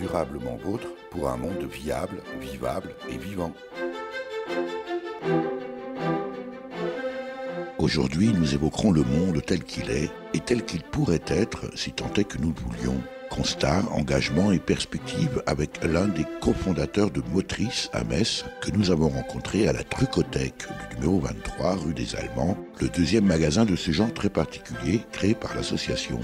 durablement vôtre pour un monde viable, vivable et vivant. Aujourd'hui, nous évoquerons le monde tel qu'il est et tel qu'il pourrait être si tant est que nous le voulions. Constat, engagement et perspective avec l'un des cofondateurs de Motrice à Metz que nous avons rencontré à la Trucothèque du numéro 23 rue des Allemands, le deuxième magasin de ce genre très particulier créé par l'association.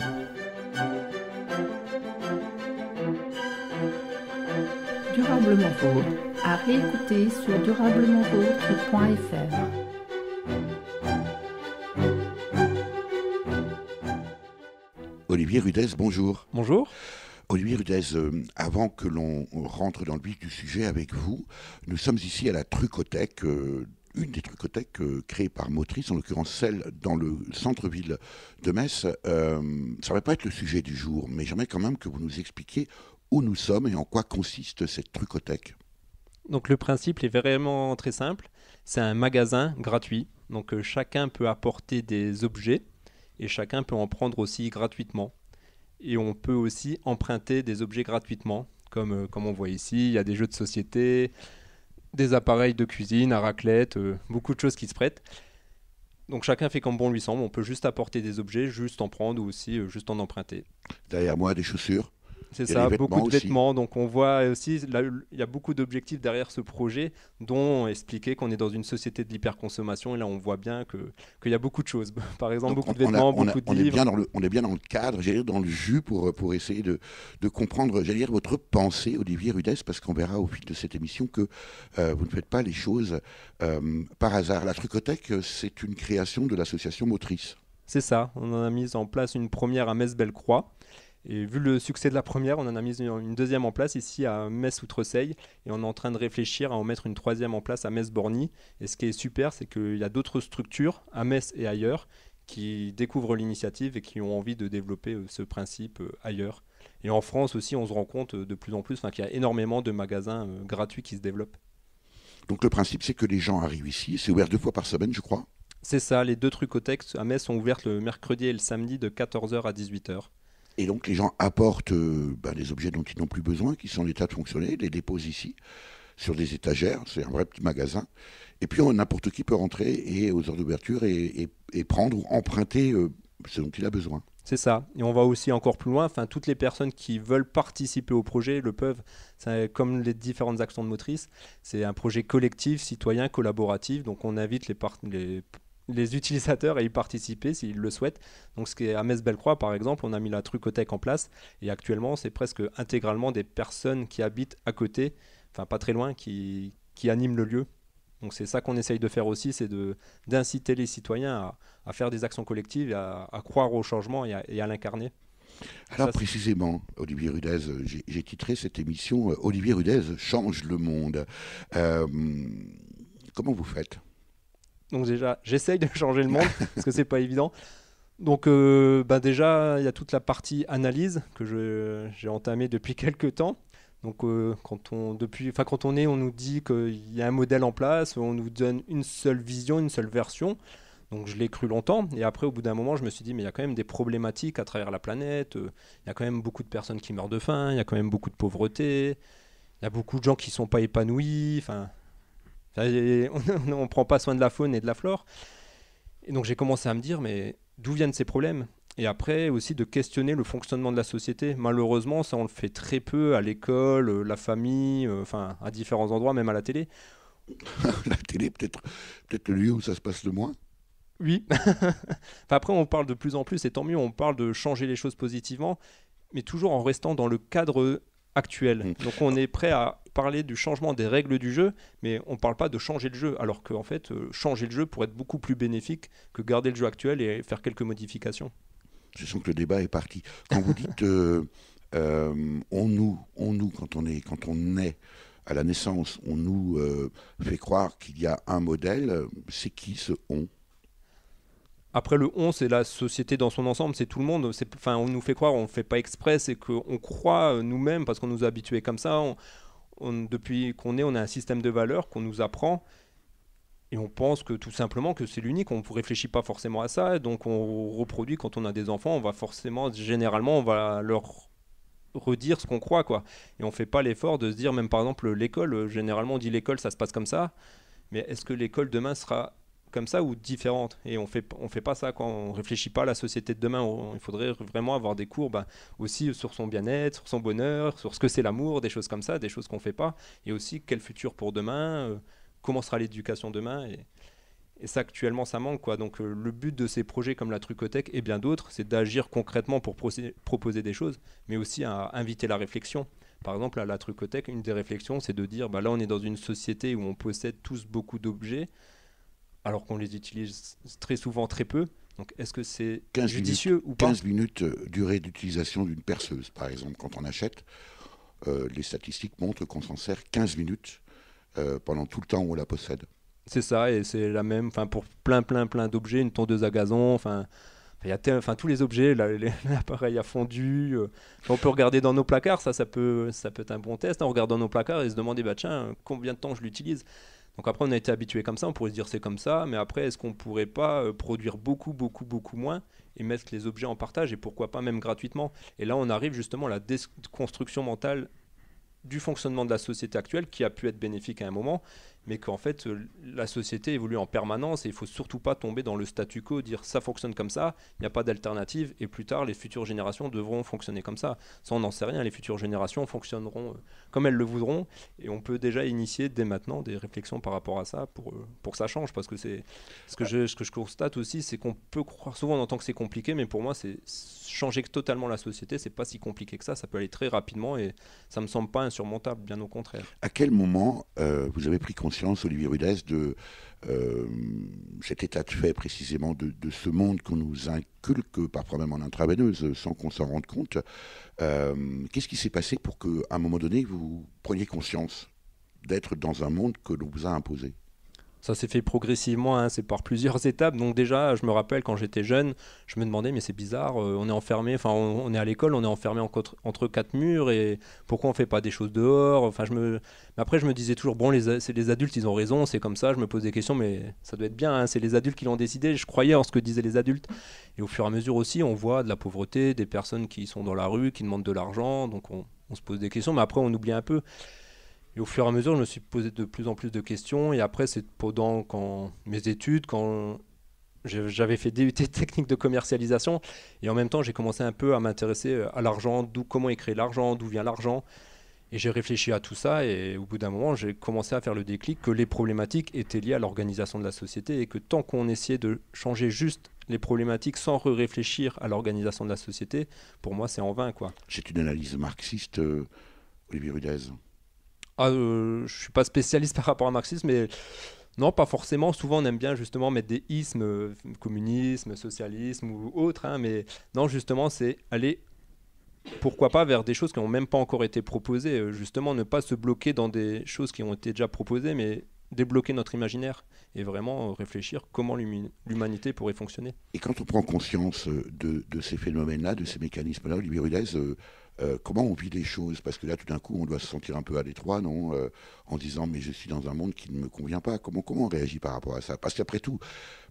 Durablement vôtre, à réécouter sur durablementvôtre.fr. Olivier Rudez, bonjour. Bonjour. Olivier Rudez, avant que l'on rentre dans le vif du sujet avec vous, nous sommes ici à la Trucothèque, une des trucothèques créées par Motrice, en l'occurrence celle dans le centre-ville de Metz. Ça ne va pas être le sujet du jour, mais j'aimerais quand même que vous nous expliquiez où nous sommes et en quoi consiste cette trucothèque. Donc le principe est vraiment très simple. C'est un magasin gratuit. Donc chacun peut apporter des objets et chacun peut en prendre aussi gratuitement. Et on peut aussi emprunter des objets gratuitement. Comme on voit ici, il y a des jeux de société, des appareils de cuisine à raclette, beaucoup de choses qui se prêtent. Donc chacun fait comme bon lui semble. On peut juste apporter des objets, juste en prendre ou aussi juste en emprunter. Derrière moi, des chaussures. C'est Il y a ça, des beaucoup de aussi. vêtements. Donc on voit aussi, là, il y a beaucoup d'objectifs derrière ce projet, dont expliquer qu'on est dans une société de l'hyperconsommation. Et là, on voit bien qu'il y a beaucoup de choses. Par exemple, Donc beaucoup de vêtements, beaucoup de livres. On est bien dans le cadre, j'allais dire dans le jus pour essayer de comprendre, j'allais dire, votre pensée, Olivier Rudez, parce qu'on verra au fil de cette émission que vous ne faites pas les choses par hasard. La Trucothèque, c'est une création de l'association Motrice. C'est ça, on en a mis en place une première à Metz-Belle-Croix. Et vu le succès de la première, on en a mis une deuxième en place ici à Metz-Outreseille. Et on est en train de réfléchir à en mettre une troisième en place à Metz-Borny. Et ce qui est super, c'est qu'il y a d'autres structures à Metz et ailleurs qui découvrent l'initiative et qui ont envie de développer ce principe ailleurs. Et en France aussi, on se rend compte de plus en plus qu'il y a énormément de magasins gratuits qui se développent. Donc le principe, c'est que les gens arrivent ici, c'est ouvert 2 fois par semaine, je crois. C'est ça, les 2 trucothèques à Metz sont ouvertes le mercredi et le samedi de 14h à 18h. Et donc les gens apportent les objets dont ils n'ont plus besoin, qui sont en état de fonctionner, les déposent ici, sur des étagères, c'est un vrai petit magasin. Et puis n'importe qui peut rentrer et aux heures d'ouverture et prendre ou emprunter ce dont il a besoin. C'est ça. Et on va aussi encore plus loin. Enfin, toutes les personnes qui veulent participer au projet le peuvent. C'est comme les différentes actions de Motrice. C'est un projet collectif, citoyen, collaboratif. Donc on invite les utilisateurs à y participer s'ils le souhaitent. Donc ce qui est à Metz-Belle-Croix par exemple, on a mis la Trucothèque en place et actuellement c'est presque intégralement des personnes qui habitent à côté, enfin pas très loin, qui animent le lieu. Donc c'est ça qu'on essaye de faire aussi, c'est d'inciter les citoyens à faire des actions collectives, à croire au changement et à l'incarner. Alors Ça, précisément, Olivier Rudez, j'ai titré cette émission « Olivier Rudez change le monde ». Comment vous faites ? Donc déjà, j'essaye de changer le monde parce que c'est pas évident. Donc déjà, il y a toute la partie analyse que j'ai entamée depuis quelques temps. Donc quand on nous dit qu'il y a un modèle en place, on nous donne une seule vision, une seule version. Donc je l'ai cru longtemps. Et après, au bout d'un moment, je me suis dit, mais il y a quand même des problématiques à travers la planète. Il y a quand même beaucoup de personnes qui meurent de faim. Il y a quand même beaucoup de pauvreté. Il y a beaucoup de gens qui ne sont pas épanouis. On ne prend pas soin de la faune et de la flore. Et donc j'ai commencé à me dire, mais d'où viennent ces problèmes ? Et après aussi de questionner le fonctionnement de la société. Malheureusement, ça on le fait très peu à l'école, la famille, à différents endroits, même à la télé. La télé, peut-être le lieu où ça se passe le moins ? Oui. Après, on parle de plus en plus, et tant mieux, on parle de changer les choses positivement, mais toujours en restant dans le cadre actuel. Donc on est prêt à parler du changement des règles du jeu, mais on ne parle pas de changer le jeu, alors qu'en fait, changer le jeu pourrait être beaucoup plus bénéfique que garder le jeu actuel et faire quelques modifications. Je sens que le débat est parti. Quand vous dites on nous, quand on naît à la naissance, on nous fait croire qu'il y a un modèle, c'est qui ce on ? Après, le on, c'est la société dans son ensemble, c'est tout le monde. On nous fait croire, on ne fait pas exprès, c'est qu'on croit nous-mêmes parce qu'on nous a habitués comme ça. Depuis qu'on est, on a un système de valeurs qu'on nous apprend et on pense que tout simplement que c'est l'unique. On ne réfléchit pas forcément à ça, donc on reproduit quand on a des enfants. Généralement, on va leur redire ce qu'on croit, quoi. Et on fait pas l'effort de se dire, même par exemple l'école, généralement on dit l'école ça se passe comme ça, mais est-ce que l'école demain sera comme ça ou différente? Et on fait pas ça, quoi. On réfléchit pas à la société de demain. Il faudrait vraiment avoir des cours aussi sur son bien-être, sur son bonheur, sur ce que c'est l'amour, des choses comme ça, des choses qu'on fait pas. Et aussi quel futur pour demain, comment sera l'éducation demain. Et ça, actuellement, ça manque, quoi. Donc, le but de ces projets comme la Trucothèque et bien d'autres, c'est d'agir concrètement pour proposer des choses, mais aussi à inviter la réflexion. Par exemple, à la Trucothèque, une des réflexions, c'est de dire, là, on est dans une société où on possède tous beaucoup d'objets, alors qu'on les utilise très souvent très peu. Donc, est-ce que c'est judicieux ou pas? 15 minutes durée d'utilisation d'une perceuse, par exemple, quand on achète, les statistiques montrent qu'on s'en sert 15 minutes pendant tout le temps où on la possède. C'est ça, et c'est la même pour plein d'objets, une tondeuse à gazon, il y a tous les objets, l'appareil à fondu. On peut regarder dans nos placards, ça peut être un bon test. On regarde dans nos placards et se demander, tiens, combien de temps je l'utilise? Donc après, on a été habitué comme ça, on pourrait se dire c'est comme ça, mais après, est-ce qu'on pourrait pas produire beaucoup moins et mettre les objets en partage, et pourquoi pas même gratuitement? Et là, on arrive justement à la déconstruction mentale du fonctionnement de la société actuelle, qui a pu être bénéfique à un moment, mais qu'en fait la société évolue en permanence et il ne faut surtout pas tomber dans le statu quo, dire ça fonctionne comme ça, il n'y a pas d'alternative, et plus tard les futures générations devront fonctionner comme ça. Ça, on n'en sait rien, les futures générations fonctionneront comme elles le voudront, et on peut déjà initier dès maintenant des réflexions par rapport à ça pour que ça change, parce que c'est ce que je constate aussi, c'est qu'on peut croire souvent, on entend que c'est compliqué, mais pour moi c'est changer totalement la société, c'est pas si compliqué que ça peut aller très rapidement, et ça me semble pas insurmontable, bien au contraire. À quel moment vous avez pris conscience, Olivier Rudez, de cet état de fait précisément de ce monde qu'on nous inculque, parfois même en intraveineuse, sans qu'on s'en rende compte? Qu'est-ce qui s'est passé pour qu'à un moment donné, vous preniez conscience d'être dans un monde que l'on vous a imposé? Ça s'est fait progressivement, c'est par plusieurs étapes. Donc déjà, je me rappelle quand j'étais jeune, je me demandais, mais c'est bizarre, on est enfermé, on est à l'école, on est enfermé entre quatre murs, et pourquoi on fait pas des choses dehors? Mais après, je me disais toujours, c'est les adultes, ils ont raison, c'est comme ça. Je me pose des questions, mais ça doit être bien, c'est les adultes qui l'ont décidé. Je croyais en ce que disaient les adultes. Et au fur et à mesure aussi, on voit de la pauvreté, des personnes qui sont dans la rue, qui demandent de l'argent, donc on se pose des questions, mais après on oublie un peu. Et au fur et à mesure, je me suis posé de plus en plus de questions. Et après, c'est pendant mes études, quand j'avais fait DUT technique de commercialisation. Et en même temps, j'ai commencé un peu à m'intéresser à l'argent, comment est créé l'argent, d'où vient l'argent. Et j'ai réfléchi à tout ça. Et au bout d'un moment, j'ai commencé à faire le déclic que les problématiques étaient liées à l'organisation de la société. Et que tant qu'on essayait de changer juste les problématiques sans réfléchir à l'organisation de la société, pour moi, c'est en vain, quoi. C'est une analyse marxiste, Olivier Rudez? Je suis pas spécialiste par rapport à marxisme, mais non, pas forcément. Souvent, on aime bien justement mettre des ismes, communisme, socialisme ou autre, mais non, justement, c'est aller, pourquoi pas, vers des choses qui n'ont même pas encore été proposées. Justement, ne pas se bloquer dans des choses qui ont été déjà proposées, mais débloquer notre imaginaire et vraiment réfléchir comment l'humanité pourrait fonctionner. Et quand on prend conscience de ces phénomènes-là, de ces mécanismes-là, Olivier Rudez, comment on vit les choses? Parce que là, tout d'un coup, on doit se sentir un peu à l'étroit, non? En disant, mais je suis dans un monde qui ne me convient pas. Comment on réagit par rapport à ça? Parce qu'après tout,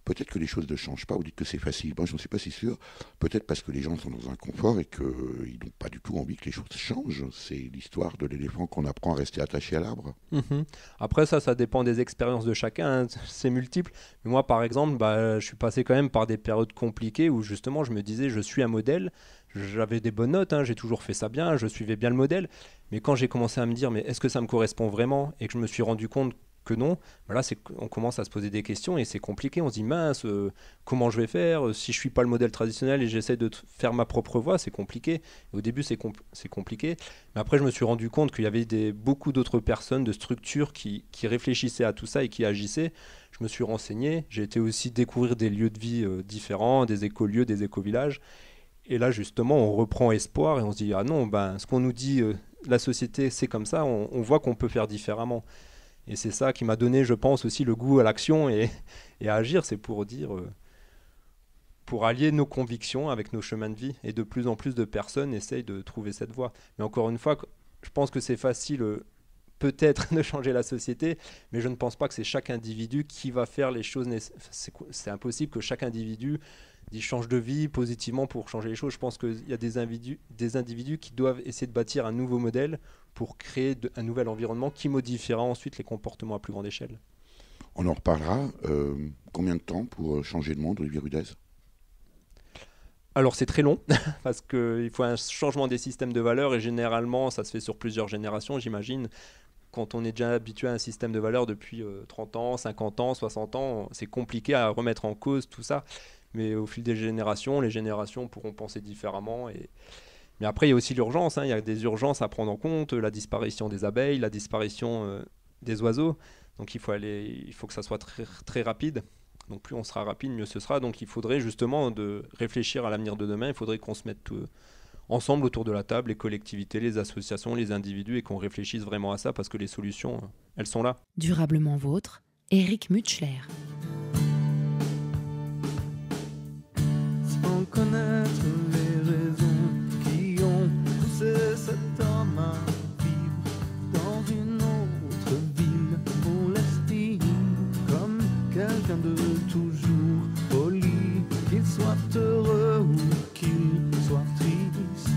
peut-être que les choses ne changent pas. Vous dites que c'est facile. Moi, je n'en suis pas si sûr. Peut-être parce que les gens sont dans un confort et qu'ils n'ont pas du tout envie que les choses changent. C'est l'histoire de l'éléphant qu'on apprend à rester attaché à l'arbre. Après, ça dépend des expériences de chacun. C'est multiple. Mais moi, par exemple, je suis passé quand même par des périodes compliquées où justement, je me disais, je suis un modèle. J'avais des bonnes notes, j'ai toujours fait ça bien, je suivais bien le modèle. Mais quand j'ai commencé à me dire, mais est-ce que ça me correspond vraiment? Et que je me suis rendu compte que non, là, on commence à se poser des questions et c'est compliqué. On se dit, mince, comment je vais faire? Si je suis pas le modèle traditionnel et j'essaie de faire ma propre voie, c'est compliqué. Et au début, c'est compliqué. Mais après, je me suis rendu compte qu'il y avait beaucoup d'autres personnes, de structures qui réfléchissaient à tout ça et qui agissaient. Je me suis renseigné. J'ai été aussi découvrir des lieux de vie différents, des écolieux, des écovillages. Et là, justement, on reprend espoir et on se dit, ah non, ce qu'on nous dit, la société, c'est comme ça, on voit qu'on peut faire différemment. Et c'est ça qui m'a donné, je pense, aussi le goût à l'action et à agir. C'est pour dire, pour allier nos convictions avec nos chemins de vie. Et de plus en plus de personnes essayent de trouver cette voie. Mais encore une fois, je pense que c'est facile, peut-être, de changer la société, mais je ne pense pas que c'est chaque individu qui va faire les choses. C'est impossible que chaque individu ils changent de vie positivement pour changer les choses. Je pense qu'il y a des individus qui doivent essayer de bâtir un nouveau modèle pour créer un nouvel environnement qui modifiera ensuite les comportements à plus grande échelle. On en reparlera. Combien de temps pour changer le monde, Olivier Rudez ? Alors c'est très long parce qu'il faut un changement des systèmes de valeurs et généralement ça se fait sur plusieurs générations, j'imagine. Quand on est déjà habitué à un système de valeurs depuis 30 ans, 50 ans, 60 ans, c'est compliqué à remettre en cause tout ça. Mais au fil des générations, les générations pourront penser différemment. Mais après, il y a aussi l'urgence. Il y a des urgences à prendre en compte, la disparition des abeilles, la disparition des oiseaux. Donc il faut que ça soit très, très rapide. Donc plus on sera rapide, mieux ce sera. Donc il faudrait justement de réfléchir à l'avenir de demain. Il faudrait qu'on se mette ensemble autour de la table, les collectivités, les associations, les individus, et qu'on réfléchisse vraiment à ça parce que les solutions, elles sont là. Durablement vôtre, Eric Mutschler. Sans connaître les raisons qui ont poussé cet homme à vivre dans une autre ville, on l'estime comme quelqu'un de toujours poli, qu'il soit heureux ou qu'il soit triste,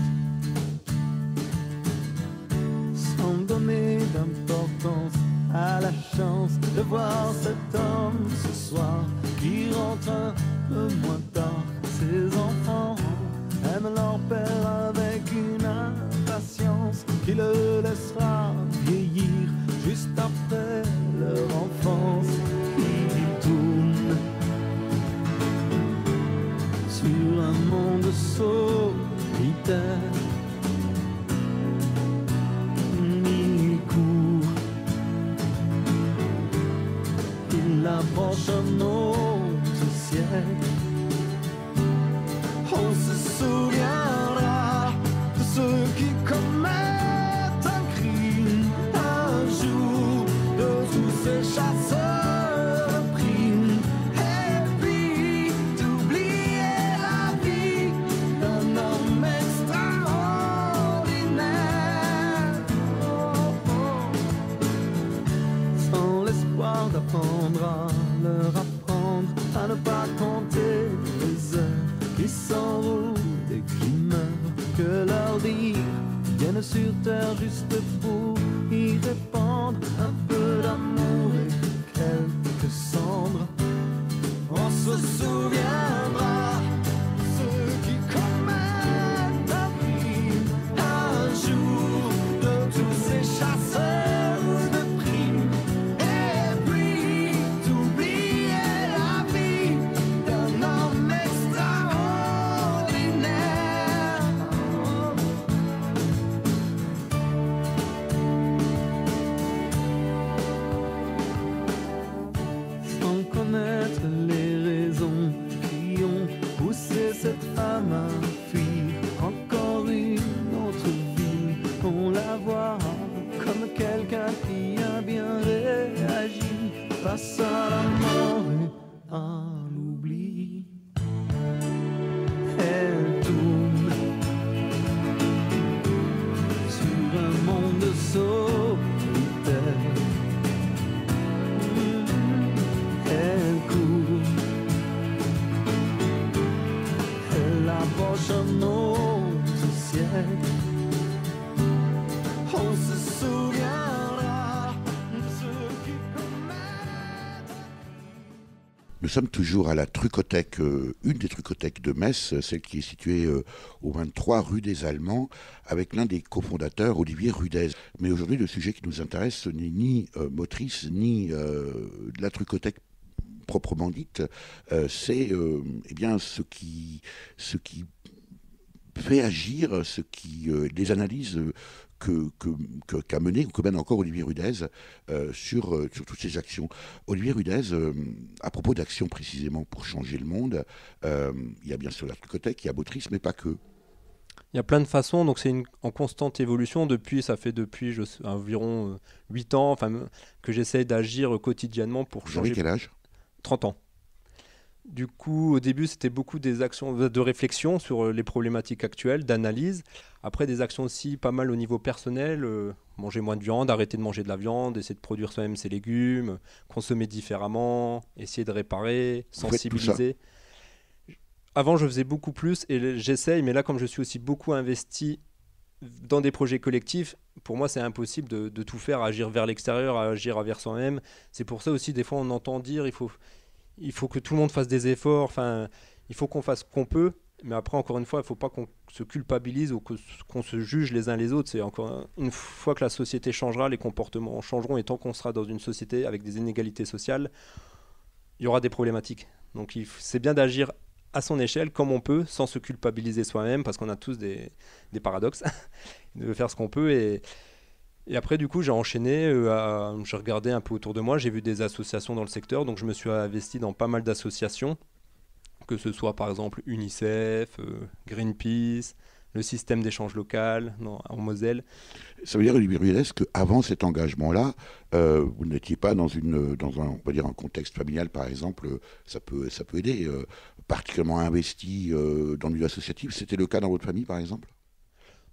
sans donner d'importance à la chance de voir cet homme ce soir qui rentre un peu moins tard. Ses enfants aiment leur père avec une impatience qui le laissera vieillir juste après leur enfance. Il tourne sur un monde solitaire. Il court, il approche un autre siècle. On se souviendra de ceux qui commettent un crime un jour, de tous ces chasseurs de primes, et puis d'oublier la vie d'un homme extraordinaire. Sans l'espoir d'apprendre à leur apprendre à ne pas compter les heures qui s'enroulent et qui meurent, que leur dire viennent sur terre juste pour y répandre un peu d'amour et quelques cendres. On se souviendra de ceux qui commettent un crime un jour, de tous ces chasseurs de primes, et puis d'oublier la vie d'un homme extraordinaire. Sans connaître les raisons qui ont poussé cette femme à fuir encore une autre vie, on la voit comme quelqu'un qui a bien réagi face à la mort et à l'oubli. Elle tourne sur un monde solitaire. Elle court, elle approche un autre siècle. On se souviendra de ceux qui commettent. Nous sommes toujours à la Trucothèque, une des Trucothèques de Metz, celle qui est située au 23 rue des Allemands, avec l'un des cofondateurs, Olivier Rudez. Mais aujourd'hui, le sujet qui nous intéresse n'est ni motrice, ni de la Trucothèque proprement dite. C'est eh bien ce qui fait agir, les analyses qu'a mené ou que mène encore Olivier Rudez sur toutes ces actions. Olivier Rudez, à propos d'actions précisément pour changer le monde, il y a bien sûr la Trucothèque, il y a Motrice, mais pas que. Il y a plein de façons, donc c'est en constante évolution. Ça fait depuis environ 8 ans que j'essaye d'agir quotidiennement pour changer. Vous avez quel âge ? 30 ans. Du coup, au début, c'était beaucoup des actions de réflexion sur les problématiques actuelles, d'analyse. Après, des actions aussi pas mal au niveau personnel, manger moins de viande, arrêter de manger de la viande, essayer de produire soi-même ses légumes, consommer différemment, essayer de réparer, sensibiliser. avant, je faisais beaucoup plus et j'essaye, mais là, comme je suis aussi beaucoup investi dans des projets collectifs, pour moi, c'est impossible de tout faire, agir vers l'extérieur, agir vers soi-même. C'est pour ça aussi, des fois, on entend dire il faut que tout le monde fasse des efforts, enfin, il faut qu'on fasse ce qu'on peut, mais après, encore une fois, il ne faut pas qu'on se culpabilise ou qu'on se juge les uns les autres. C'est encore une fois que la société changera, les comportements changeront, et tant qu'on sera dans une société avec des inégalités sociales, il y aura des problématiques. Donc, c'est bien d'agir à son échelle, comme on peut, sans se culpabiliser soi-même, parce qu'on a tous des paradoxes, de faire ce qu'on peut. Et après, du coup, j'ai enchaîné, j'ai regardé un peu autour de moi, j'ai vu des associations dans le secteur, donc je me suis investi dans pas mal d'associations, que ce soit par exemple UNICEF, Greenpeace, le système d'échange local en Moselle. Ça veut dire, Olivier Ruedes, qu'avant cet engagement-là, vous n'étiez pas dans on va dire un contexte familial, par exemple, ça peut aider, particulièrement investi dans le milieu associatif. C'était le cas dans votre famille, par exemple?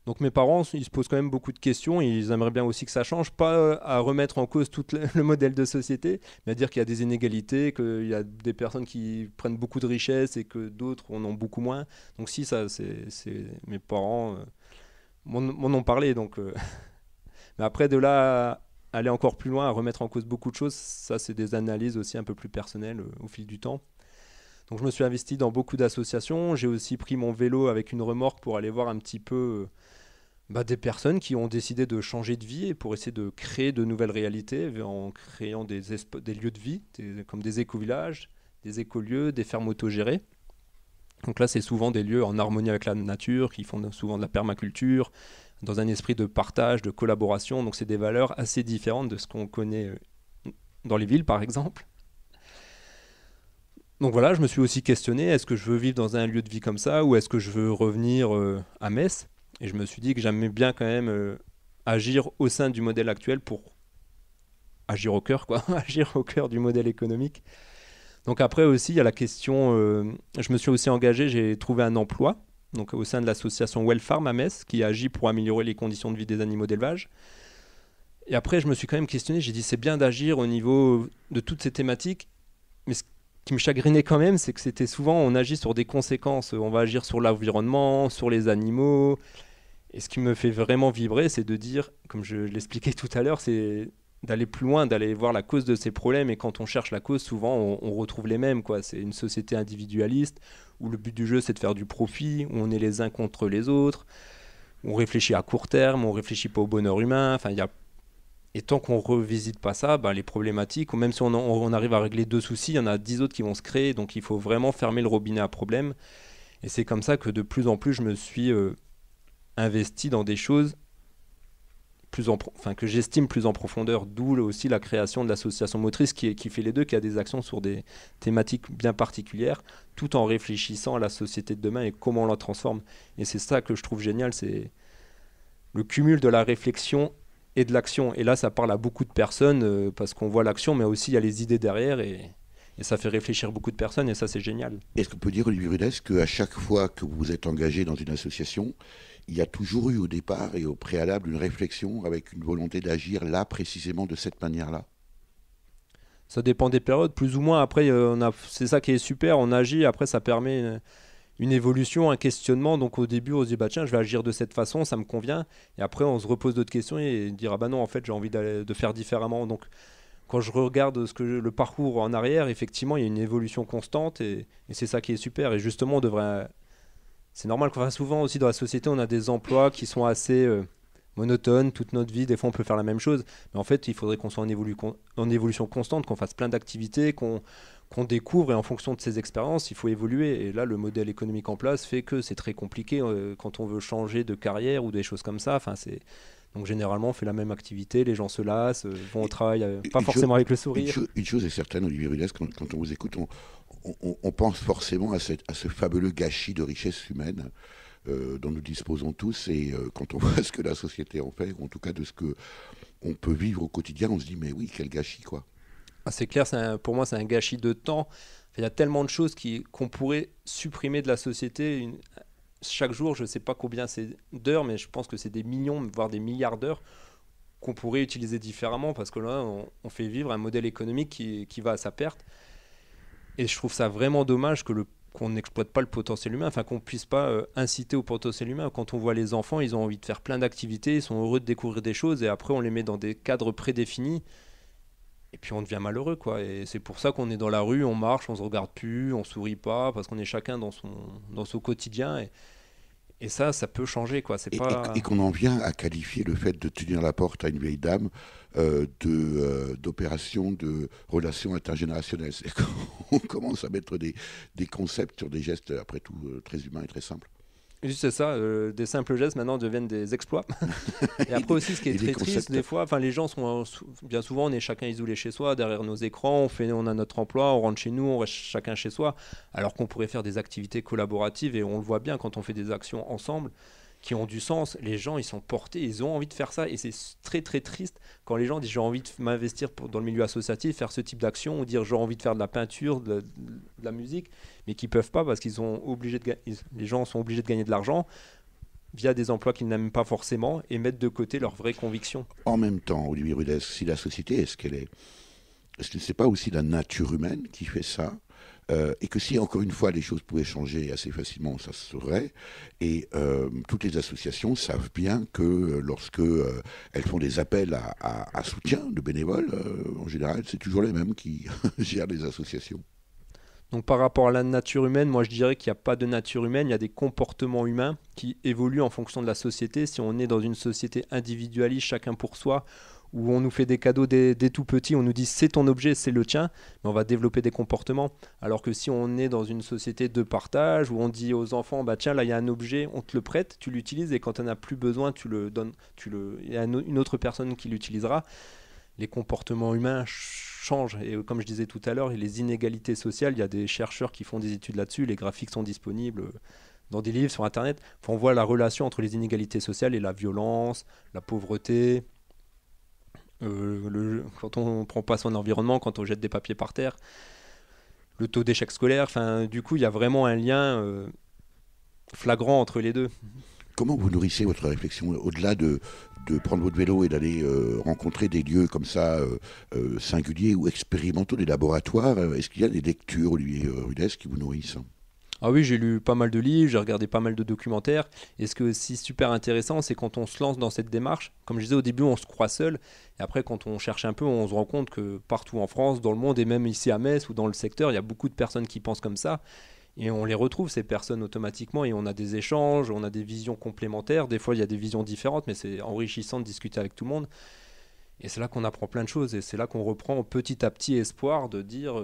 Donc mes parents, ils se posent quand même beaucoup de questions, ils aimeraient bien aussi que ça change, pas à remettre en cause tout le modèle de société, mais à dire qu'il y a des inégalités, qu'il y a des personnes qui prennent beaucoup de richesses et que d'autres en ont beaucoup moins. Donc si, ça, c'est mes parents m'en ont parlé. Donc, mais après, de là à aller encore plus loin, à remettre en cause beaucoup de choses, ça, c'est des analyses aussi un peu plus personnelles au fil du temps. Donc je me suis investi dans beaucoup d'associations, j'ai aussi pris mon vélo avec une remorque pour aller voir un petit peu des personnes qui ont décidé de changer de vie et pour essayer de créer de nouvelles réalités en créant des lieux de vie, comme des éco-villages, des écolieux, des fermes autogérées. Donc là, c'est souvent des lieux en harmonie avec la nature, qui font souvent de la permaculture, dans un esprit de partage, de collaboration. Donc c'est des valeurs assez différentes de ce qu'on connaît dans les villes, par exemple. Donc voilà, je me suis aussi questionné, est-ce que je veux vivre dans un lieu de vie comme ça ou est-ce que je veux revenir à Metz? Et je me suis dit que j'aimais bien quand même agir au sein du modèle actuel pour agir au cœur, quoi, agir au cœur du modèle économique. Donc après aussi, il y a la question, je me suis aussi engagé, j'ai trouvé un emploi donc au sein de l'association Wellfarm à Metz qui agit pour améliorer les conditions de vie des animaux d'élevage. Et après, je me suis quand même questionné, j'ai dit c'est bien d'agir au niveau de toutes ces thématiques, mais ce qui me chagrinait quand même, c'est que c'était souvent, on agit sur des conséquences, on va agir sur l'environnement, sur les animaux. Et ce qui me fait vraiment vibrer, c'est de dire, comme je l'expliquais tout à l'heure, c'est d'aller plus loin, d'aller voir la cause de ces problèmes. Et quand on cherche la cause, souvent, on retrouve les mêmes, quoi. C'est une société individualiste, où le but du jeu, c'est de faire du profit, où on est les uns contre les autres, où on réfléchit à court terme, on réfléchit pas au bonheur humain. Enfin, Et tant qu'on ne revisite pas ça, les problématiques, ou même si on arrive à régler 2 soucis, il y en a 10 autres qui vont se créer. Donc il faut vraiment fermer le robinet à problème. Et c'est comme ça que de plus en plus, je me suis investi dans des choses que j'estime plus en profondeur. D'où aussi la création de l'association motrice qui fait les deux, qui a des actions sur des thématiques bien particulières, tout en réfléchissant à la société de demain et comment on la transforme. Et c'est ça que je trouve génial, c'est le cumul de la réflexion et de l'action. Et là, ça parle à beaucoup de personnes parce qu'on voit l'action, mais aussi il y a les idées derrière et ça fait réfléchir beaucoup de personnes et ça, c'est génial. Est-ce qu'on peut dire, Olivier Ruedes, qu'à chaque fois que vous vous êtes engagé dans une association, il y a toujours eu au départ et au préalable une réflexion avec une volonté d'agir là, précisément de cette manière-là? Ça dépend des périodes, plus ou moins. Après, c'est ça qui est super, on agit, après ça permet une évolution, un questionnement. Donc au début, on se dit, tiens, je vais agir de cette façon, ça me convient. Et après, on se repose d'autres questions et dire, non, en fait, j'ai envie de faire différemment. Donc quand je regarde le parcours en arrière, effectivement, il y a une évolution constante et c'est ça qui est super. Et justement, c'est normal qu'on fasse souvent aussi dans la société, on a des emplois qui sont assez monotones toute notre vie. Des fois, on peut faire la même chose. Mais en fait, il faudrait qu'on soit en évolution constante, qu'on fasse plein d'activités, qu'on découvre. Et en fonction de ces expériences, il faut évoluer. Et là, le modèle économique en place fait que c'est très compliqué quand on veut changer de carrière ou des choses comme ça. Donc généralement, on fait la même activité, les gens se lassent, vont au travail, pas forcément avec le sourire. Une chose est certaine, Olivier Ruedes, quand on vous écoute, on pense forcément à ce fabuleux gâchis de richesse humaine dont nous disposons tous. Et quand on voit ce que la société en fait, ou en tout cas de ce qu'on peut vivre au quotidien, on se dit, mais oui, quel gâchis, quoi. C'est clair, pour moi, c'est un gâchis de temps. Il y a tellement de choses qu'on pourrait supprimer de la société. Chaque jour, je ne sais pas combien c'est d'heures, mais je pense que c'est des millions, voire des milliards d'heures qu'on pourrait utiliser différemment parce que là, on fait vivre un modèle économique qui va à sa perte. Et je trouve ça vraiment dommage que qu'on n'exploite pas le potentiel humain, enfin qu'on puisse pas inciter au potentiel humain. Quand on voit les enfants, ils ont envie de faire plein d'activités, ils sont heureux de découvrir des choses, et après on les met dans des cadres prédéfinis, et puis on devient malheureux, quoi. Et c'est pour ça qu'on est dans la rue, on marche, on se regarde plus, on sourit pas, parce qu'on est chacun dans son quotidien, et ça peut changer, quoi. C'est pas... Et qu'on en vient à qualifier le fait de tenir la porte à une vieille dame d'opération de relation intergénérationnelle. C'est qu'on commence à mettre des concepts sur des gestes, après tout, très humains et très simples. Oui, c'est ça, des simples gestes maintenant deviennent des exploits. Et après aussi, ce qui est très triste, des fois, les gens sont bien souvent, on est chacun isolé chez soi, derrière nos écrans, on a notre emploi, on rentre chez nous, on reste chacun chez soi, alors qu'on pourrait faire des activités collaboratives, et on le voit bien quand on fait des actions ensemble qui ont du sens. Les gens, ils sont portés, ils ont envie de faire ça, et c'est très très triste quand les gens disent j'ai envie de m'investir dans le milieu associatif, faire ce type d'action, ou dire j'ai envie de faire de la peinture, de la musique, mais qui peuvent pas parce qu'ils sont obligés les gens sont obligés de gagner de l'argent via des emplois qu'ils n'aiment pas forcément, et mettre de côté leurs vraies convictions. En même temps, Olivier Rudès, si la société est ce qu'elle est, est-ce que ce n'est pas aussi la nature humaine qui fait ça ? Et que si, encore une fois, les choses pouvaient changer assez facilement, ça se saurait. Et toutes les associations savent bien que lorsque elles font des appels à soutien de bénévoles, en général, c'est toujours les mêmes qui gèrent les associations. Donc par rapport à la nature humaine, moi je dirais qu'il n'y a pas de nature humaine, il y a des comportements humains qui évoluent en fonction de la société. Si on est dans une société individualiste, chacun pour soi, où on nous fait des cadeaux dès tout petit, on nous dit c'est ton objet, c'est le tien, mais on va développer des comportements. Alors que si on est dans une société de partage, où on dit aux enfants, bah tiens là il y a un objet, on te le prête, tu l'utilises, et quand tu n'en as plus besoin, tu le donnes, il y a une autre personne qui l'utilisera, les comportements humains changent. Et comme je disais tout à l'heure, les inégalités sociales, il y a des chercheurs qui font des études là-dessus, les graphiques sont disponibles dans des livres, sur Internet. Enfin, on voit la relation entre les inégalités sociales et la violence, la pauvreté, quand on ne prend pas son environnement, quand on jette des papiers par terre, le taux d'échec scolaire. Enfin, du coup, il y a vraiment un lien flagrant entre les deux. Comment vous nourrissez votre réflexion au-delà de prendre votre vélo et d'aller rencontrer des lieux comme ça singuliers ou expérimentaux, des laboratoires? Est-ce qu'il y a des lectures, Olivier Rudès, qui vous nourrissent? Ah oui, j'ai lu pas mal de livres, j'ai regardé pas mal de documentaires. Et ce qui est aussi super intéressant, c'est quand on se lance dans cette démarche. Comme je disais au début, on se croit seul. Et après, quand on cherche un peu, on se rend compte que partout en France, dans le monde, et même ici à Metz ou dans le secteur, il y a beaucoup de personnes qui pensent comme ça. Et on les retrouve, ces personnes, automatiquement. Et on a des échanges, on a des visions complémentaires. Des fois, il y a des visions différentes, mais c'est enrichissant de discuter avec tout le monde. Et c'est là qu'on apprend plein de choses, et c'est là qu'on reprend petit à petit espoir de dire...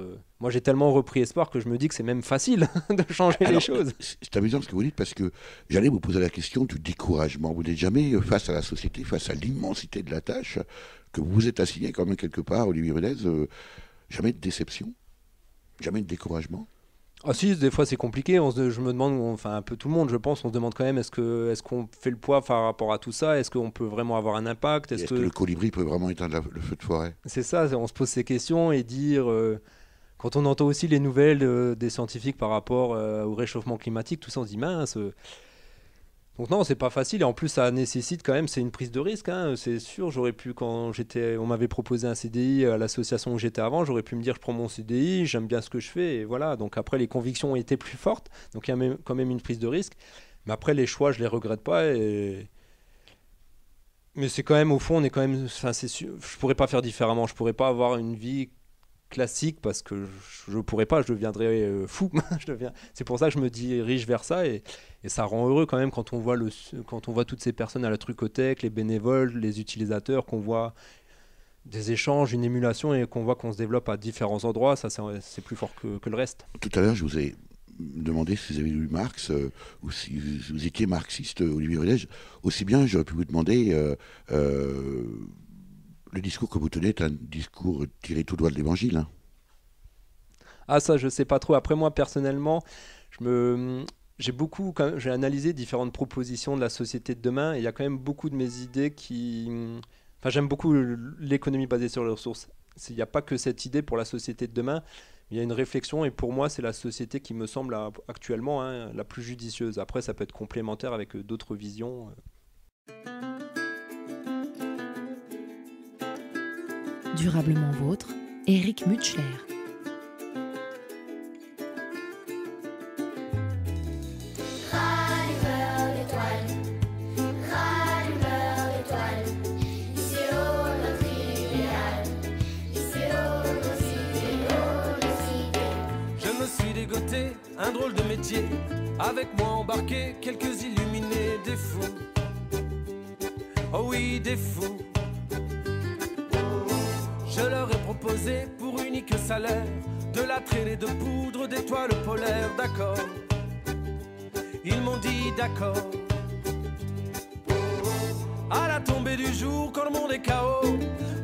moi, j'ai tellement repris espoir que je me dis que c'est même facile de changer les choses. C'est amusant ce que vous dites, parce que j'allais vous poser la question du découragement. Vous n'êtes jamais face à la société, face à l'immensité de la tâche que vous vous êtes assigné quand même quelque part, Olivier Rudès, jamais de déception, jamais de découragement? Ah si, des fois c'est compliqué, je me demande, enfin un peu tout le monde je pense, on se demande quand même est-ce qu'on fait le poids par rapport à tout ça, est-ce qu'on peut vraiment avoir un impact, est-ce que le colibri peut vraiment éteindre le feu de forêt? C'est ça, on se pose ces questions et dire, quand on entend aussi les nouvelles des scientifiques par rapport au réchauffement climatique, tout ça on se dit mince. Donc non, c'est pas facile, et en plus ça nécessite quand même, c'est une prise de risque, hein, c'est sûr. J'aurais pu, on m'avait proposé un CDI à l'association où j'étais avant, j'aurais pu me dire je prends mon CDI, j'aime bien ce que je fais, et voilà. Donc après les convictions ont été plus fortes, donc il y a quand même une prise de risque, mais après les choix je les regrette pas, mais c'est quand même, au fond on est quand même, enfin c'est sûr, je pourrais pas faire différemment, je pourrais pas avoir une vie classique parce que je pourrais pas, je deviendrais fou. C'est pour ça que je me dirige vers ça, et ça rend heureux quand même quand on voit toutes ces personnes à la Trucothèque, les bénévoles, les utilisateurs, qu'on voit des échanges, une émulation, et qu'on voit qu'on se développe à différents endroits. Ça c'est plus fort que le reste. Tout à l'heure je vous ai demandé si vous avez lu Marx ou si vous étiez marxiste, Olivier Rudès. Aussi bien j'aurais pu vous demander le discours que vous tenez est un discours tiré tout droit de l'Évangile. Hein. Ah ça, je sais pas trop. Après moi, personnellement, j'ai analysé différentes propositions de la société de demain, et il y a quand même beaucoup de mes idées qui... Enfin, j'aime beaucoup l'économie basée sur les ressources. Il n'y a pas que cette idée pour la société de demain. Il y a une réflexion, et pour moi, c'est la société qui me semble actuellement la plus judicieuse. Après, ça peut être complémentaire avec d'autres visions. Durablement vôtre, Éric Mutschler. avec moi embarquer quelques illuminés, des fous. Oh oui, des fous. Je leur ai proposé pour unique salaire de la traînée de poudre d'étoiles polaires, d'accord. Ils m'ont dit d'accord. À la tombée du jour, quand le monde est KO,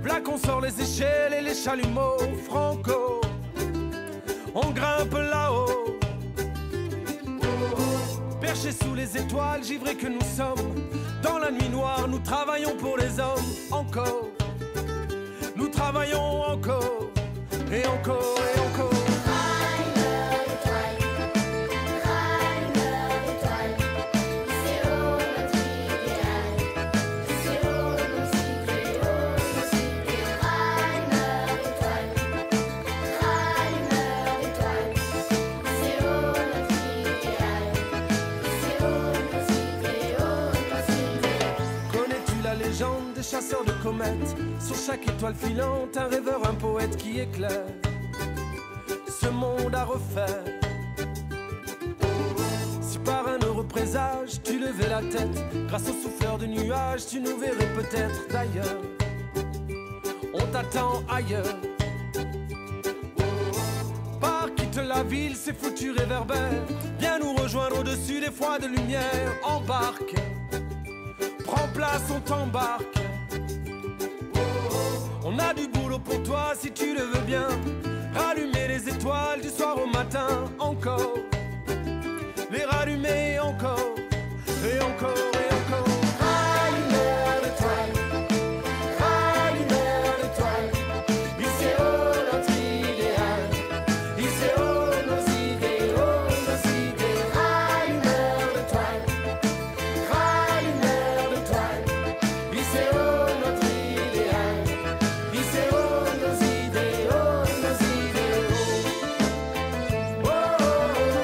v'là qu'on sort les échelles et les chalumeaux, franco. On grimpe là-haut, perchés sous les étoiles, givrés que nous sommes. Dans la nuit noire, nous travaillons pour les hommes, encore. Nous travaillons encore, et encore, et encore. Des chasseurs de comètes, sur chaque étoile filante, un rêveur, un poète qui éclaire ce monde à refaire. Si par un heureux présage tu levais la tête, grâce au souffleur de nuages, tu nous verrais peut-être d'ailleurs. On t'attend ailleurs. Par quitte la ville, ces foutus réverbères, viens nous rejoindre au-dessus des froides lumières. Embarque, prends place, on t'embarque. On a du boulot pour toi si tu le veux bien. Rallumer les étoiles du soir au matin, encore. Les rallumer encore, et encore, et encore. Rallumeur d'étoiles, rallumeur d'étoiles. Il sait où notre idéal, il sait où nos idées, nos idées. Rallumeur d'étoiles, rallumeur d'étoiles. Il sait où notre idéal, il sait où nos idées, nos idées. Oh, oh, oh.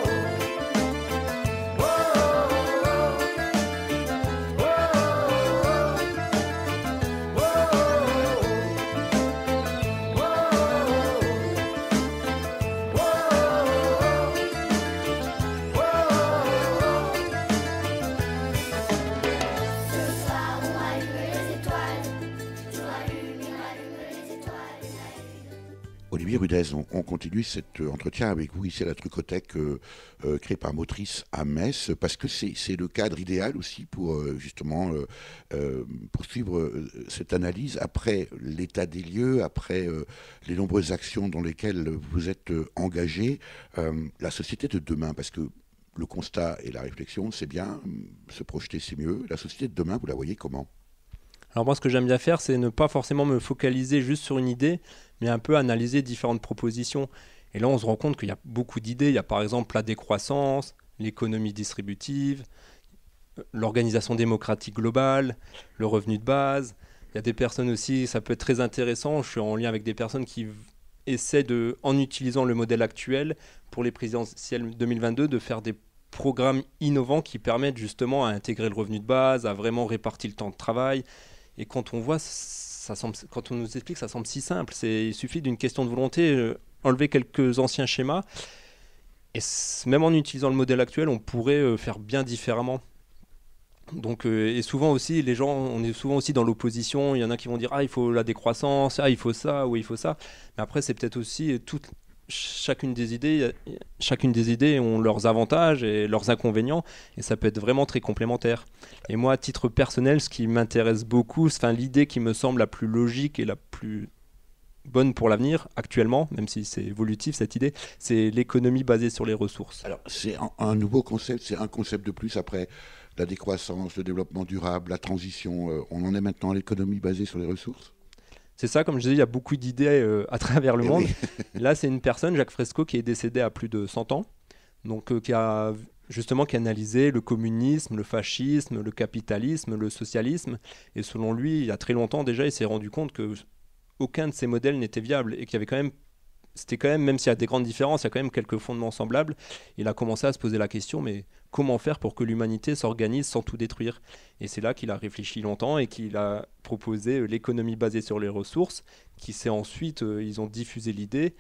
Olivier Rudez, on continue cet entretien avec vous ici à la Trucothèque créée par Motrice à Metz, parce que c'est le cadre idéal aussi pour justement poursuivre cette analyse après l'état des lieux, après les nombreuses actions dans lesquelles vous êtes engagé, la société de demain, parce que le constat et la réflexion, c'est bien, se projeter, c'est mieux. La société de demain, vous la voyez comment ? Alors moi, ce que j'aime bien faire, c'est ne pas forcément me focaliser juste sur une idée, mais un peu analyser différentes propositions. Et là, on se rend compte qu'il y a beaucoup d'idées. Il y a par exemple la décroissance, l'économie distributive, l'organisation démocratique globale, le revenu de base. Il y a des personnes aussi, ça peut être très intéressant. Je suis en lien avec des personnes qui essaient, en utilisant le modèle actuel pour les présidentielles 2022, de faire des programmes innovants qui permettent justement à intégrer le revenu de base, à vraiment répartir le temps de travail. Et quand on voit, quand on nous explique, ça semble si simple. Il suffit d'une question de volonté, enlever quelques anciens schémas. Et même en utilisant le modèle actuel, on pourrait faire bien différemment. Donc, et souvent aussi, les gens, on est souvent aussi dans l'opposition. Il y en a qui vont dire « Ah, il faut la décroissance, ah, il faut ça, ou il faut ça ». Mais après, c'est peut-être aussi chacune des idées ont leurs avantages et leurs inconvénients, et ça peut être vraiment très complémentaire. Et moi, à titre personnel, ce qui m'intéresse beaucoup, l'idée qui me semble la plus logique et la plus bonne pour l'avenir, actuellement, même si c'est évolutif cette idée, c'est l'économie basée sur les ressources. Alors, c'est un nouveau concept, c'est un concept de plus après la décroissance, le développement durable, la transition. On en est maintenant à l'économie basée sur les ressources ? C'est ça, comme je disais, il y a beaucoup d'idées à travers le monde. Oui. Là, c'est une personne, Jacques Fresco, qui est décédé à plus de 100 ans, donc qui a analysé le communisme, le fascisme, le capitalisme, le socialisme. Et selon lui, il y a très longtemps déjà, il s'est rendu compte qu'aucun de ces modèles n'était viable et qu'il y avait quand même, même s'il y a des grandes différences, il y a quand même quelques fondements semblables. Il a commencé à se poser la question, mais comment faire pour que l'humanité s'organise sans tout détruire ? Et c'est là qu'il a réfléchi longtemps et qu'il a proposé l'économie basée sur les ressources, qui s'est ensuite, ils ont diffusé l'idée.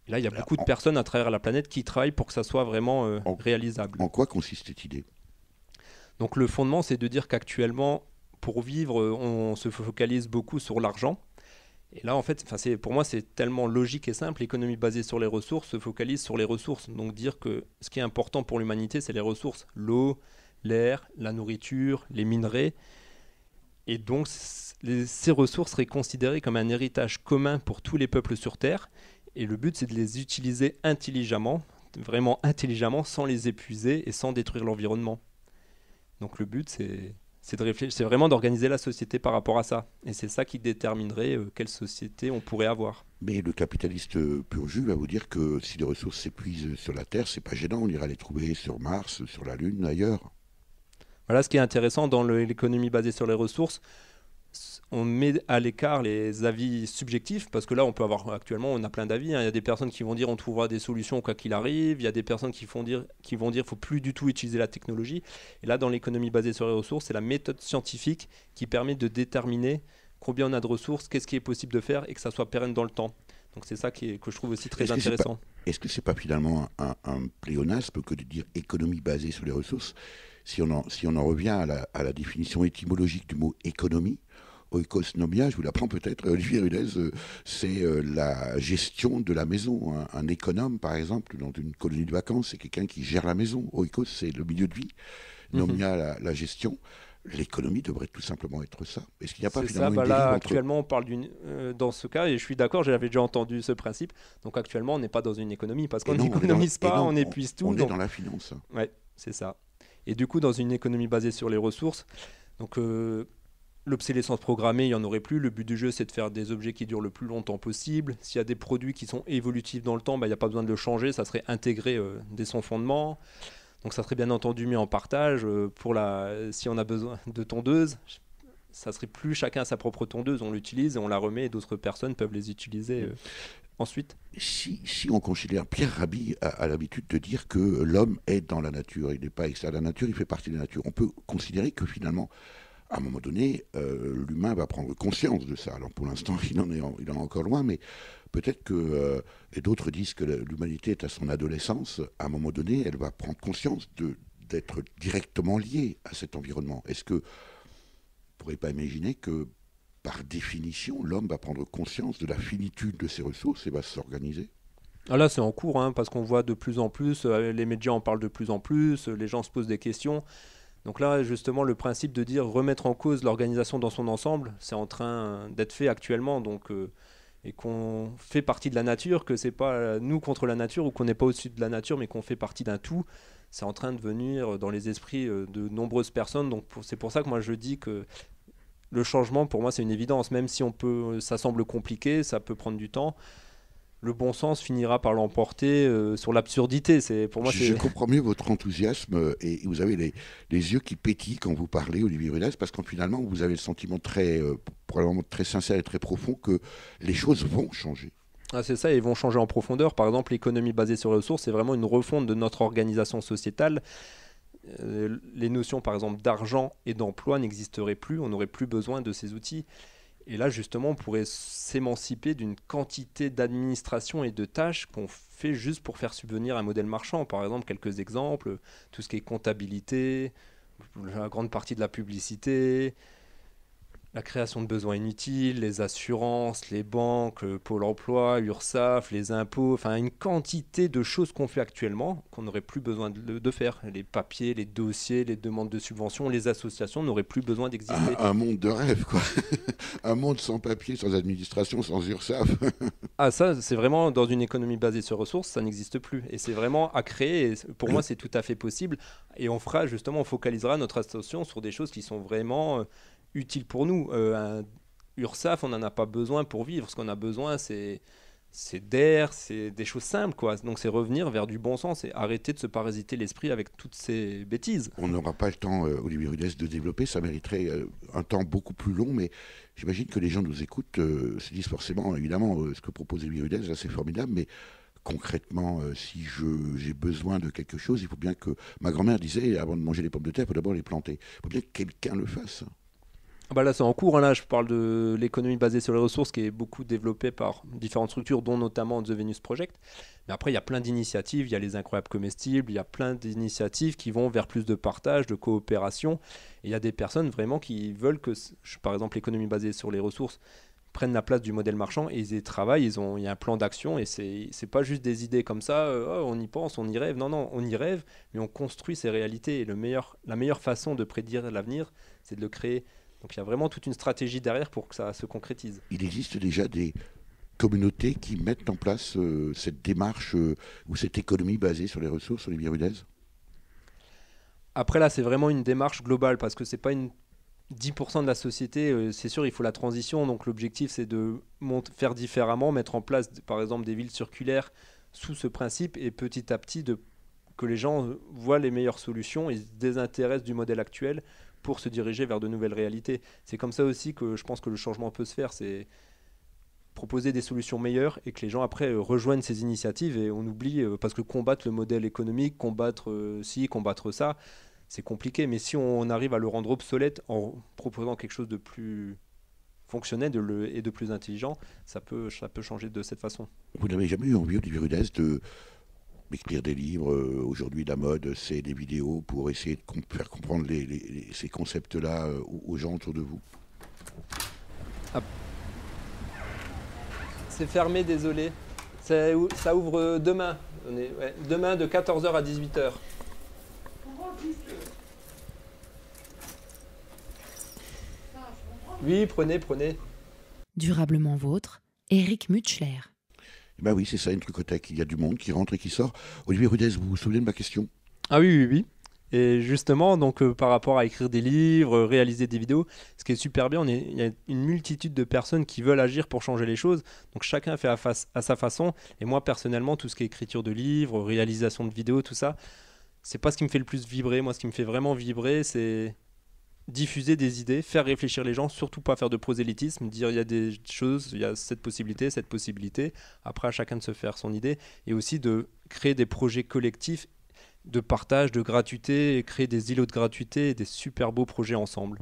Et là, il y a beaucoup de personnes à travers la planète qui travaillent pour que ça soit vraiment réalisable. En quoi consiste cette idée? Donc le fondement, c'est de dire qu'actuellement, pour vivre, on se focalise beaucoup sur l'argent. Et là, en fait, pour moi, c'est tellement logique et simple. L'économie basée sur les ressources se focalise sur les ressources. Donc dire que ce qui est important pour l'humanité, c'est les ressources. L'eau, l'air, la nourriture, les minerais. Et donc, ces ressources seraient considérées comme un héritage commun pour tous les peuples sur Terre. Et le but, c'est de les utiliser intelligemment, vraiment intelligemment, sans les épuiser et sans détruire l'environnement. Donc le but, c'est de réfléchir, c'est vraiment d'organiser la société par rapport à ça. Et c'est ça qui déterminerait quelle société on pourrait avoir. Mais le capitaliste pur jus va vous dire que si les ressources s'épuisent sur la Terre, c'est pas gênant, on ira les trouver sur Mars, sur la Lune, ailleurs. Voilà ce qui est intéressant dans l'économie basée sur les ressources. On met à l'écart les avis subjectifs, parce que là, actuellement, on a plein d'avis. Il y a des personnes qui vont dire on trouvera des solutions quoi qu'il arrive. Il y a des personnes qui vont dire qu'il ne faut plus du tout utiliser la technologie. Et là, dans l'économie basée sur les ressources, c'est la méthode scientifique qui permet de déterminer combien on a de ressources, qu'est-ce qui est possible de faire et que ça soit pérenne dans le temps. Donc c'est ça que je trouve aussi très intéressant. Est-ce que ce n'est pas finalement un pléonasme que de dire économie basée sur les ressources? Si on en revient à la définition étymologique du mot économie, oikosnomia, je vous l'apprends peut-être, Olivier Rudez, c'est la gestion de la maison. Un économe, par exemple, dans une colonie de vacances, c'est quelqu'un qui gère la maison. Oikos, c'est le milieu de vie. Nomia, la gestion. L'économie devrait tout simplement être ça. Est-ce qu'il n'y a pas finalement une dérive là, entre... actuellement, on parle dans ce cas, et je suis d'accord, j'avais déjà entendu ce principe. Donc actuellement, on n'est pas dans une économie, parce qu'on n'économise pas, on épuise tout. On est dans la finance. Oui, c'est ça. Et du coup, dans une économie basée sur les ressources, donc... l'obsolescence programmée, il n'y en aurait plus. Le but du jeu, c'est de faire des objets qui durent le plus longtemps possible. S'il y a des produits qui sont évolutifs dans le temps, il n'y a pas besoin de le changer, ça serait intégré dès son fondement. Donc ça serait bien entendu mis en partage. Si on a besoin de tondeuses, ça serait plus chacun sa propre tondeuse, on l'utilise et on la remet et d'autres personnes peuvent les utiliser ensuite. Si on considère, Pierre Rabhi a l'habitude de dire que l'homme est dans la nature, il n'est pas extérieur à la nature, il fait partie de la nature. On peut considérer que finalement, à un moment donné, l'humain va prendre conscience de ça. Alors pour l'instant, il en est encore loin, mais peut-être que, et d'autres disent que l'humanité est à son adolescence, à un moment donné, elle va prendre conscience d'être directement liée à cet environnement. Est-ce que vous ne pourriez pas imaginer que, par définition, l'homme va prendre conscience de la finitude de ses ressources et va s'organiser ? Ah là, c'est en cours, parce qu'on voit de plus en plus, les médias en parlent de plus en plus, les gens se posent des questions. Donc là, justement, le principe de dire remettre en cause l'organisation dans son ensemble, c'est en train d'être fait actuellement. Donc, et qu'on fait partie de la nature, que c'est pas nous contre la nature ou qu'on n'est pas au-dessus de la nature, mais qu'on fait partie d'un tout. C'est en train de venir dans les esprits de nombreuses personnes. Donc c'est pour ça que moi je dis que le changement, pour moi, c'est une évidence. Même si ça semble compliqué, ça peut prendre du temps. Le bon sens finira par l'emporter sur l'absurdité. Je comprends mieux votre enthousiasme et vous avez les yeux qui pétillent quand vous parlez, Olivier Rudez, parce que finalement, vous avez le sentiment probablement très sincère et très profond que les choses vont changer. Ah, c'est ça, ils vont changer en profondeur. Par exemple, l'économie basée sur les ressources, c'est vraiment une refonte de notre organisation sociétale. Les notions, par exemple, d'argent et d'emploi n'existeraient plus. On n'aurait plus besoin de ces outils. Et là, justement, on pourrait s'émanciper d'une quantité d'administration et de tâches qu'on fait juste pour faire subvenir un modèle marchand. Par exemple, quelques exemples, tout ce qui est comptabilité, la grande partie de la publicité, la création de besoins inutiles, les assurances, les banques, Pôle emploi, URSSAF, les impôts, enfin une quantité de choses qu'on fait actuellement qu'on n'aurait plus besoin de faire. Les papiers, les dossiers, les demandes de subventions, les associations n'auraient plus besoin d'exister. Un monde de rêve, quoi. Un monde sans papier, sans administration, sans URSSAF. Ah, ça, c'est vraiment dans une économie basée sur ressources, ça n'existe plus. Et c'est vraiment à créer. Et pour moi, c'est tout à fait possible. Et on focalisera notre attention sur des choses qui sont vraiment utile pour nous. Un URSSAF, on n'en a pas besoin pour vivre. Ce qu'on a besoin, c'est d'air, c'est des choses simples, quoi. Donc c'est revenir vers du bon sens et arrêter de se parasiter l'esprit avec toutes ces bêtises. On n'aura pas le temps, Olivier Rudez, de développer. Ça mériterait un temps beaucoup plus long, mais j'imagine que les gens nous écoutent, se disent forcément, évidemment, ce que propose Olivier Rudez, là, c'est formidable, mais concrètement, si j'ai besoin de quelque chose, il faut bien que... Ma grand-mère disait, avant de manger les pommes de terre, il faut d'abord les planter. Il faut bien que quelqu'un le fasse. Bah là, c'est en cours. Hein, là, je parle de l'économie basée sur les ressources qui est beaucoup développée par différentes structures, dont notamment The Venus Project. Mais après, il y a plein d'initiatives. Il y a les incroyables comestibles. Il y a plein d'initiatives qui vont vers plus de partage, de coopération. Et il y a des personnes vraiment qui veulent que, par exemple, l'économie basée sur les ressources prenne la place du modèle marchand et ils y travaillent. Il y a un plan d'action et c'est pas juste des idées comme ça. Oh, on y pense, on y rêve. Non, non, on y rêve, mais on construit ces réalités. Et la meilleure façon de prédire l'avenir, c'est de le créer. Donc il y a vraiment toute une stratégie derrière pour que ça se concrétise. Il existe déjà des communautés qui mettent en place cette démarche ou cette économie basée sur les ressources, Olivier Rudez? Après là, c'est vraiment une démarche globale parce que c'est pas une 10% de la société, c'est sûr, il faut la transition. Donc l'objectif, c'est de faire différemment, mettre en place, par exemple, des villes circulaires sous ce principe et petit à petit que les gens voient les meilleures solutions et se désintéressent du modèle actuel pour se diriger vers de nouvelles réalités. C'est comme ça aussi que je pense que le changement peut se faire, c'est proposer des solutions meilleures et que les gens après rejoignent ces initiatives et on oublie, parce que combattre le modèle économique, combattre combattre ça, c'est compliqué, mais si on arrive à le rendre obsolète en proposant quelque chose de plus fonctionnel et de plus intelligent, ça peut changer de cette façon. Vous n'avez jamais eu envie, Olivier Rudez, d'écrire des livres? Aujourd'hui, la mode, c'est des vidéos pour essayer de faire comprendre ces concepts-là aux gens autour de vous. C'est fermé, désolé. Ça ouvre demain. Demain de 14h à 18h. Oui, prenez. Durablement vôtre, Eric Mutschler. Ben oui, c'est ça, une trucothèque. Il y a du monde qui rentre et qui sort. Olivier Rudez, vous vous souvenez de ma question? Ah oui. Et justement, donc par rapport à écrire des livres, réaliser des vidéos, ce qui est super bien, il y a une multitude de personnes qui veulent agir pour changer les choses. Donc chacun fait à sa façon. Et moi, personnellement, tout ce qui est écriture de livres, réalisation de vidéos, tout ça, c'est pas ce qui me fait le plus vibrer. Moi, ce qui me fait vraiment vibrer, c'est diffuser des idées, faire réfléchir les gens, surtout pas faire de prosélytisme, dire il y a des choses, il y a cette possibilité, après à chacun de se faire son idée, et aussi de créer des projets collectifs de partage, de gratuité, et créer des îlots de gratuité et des super beaux projets ensemble.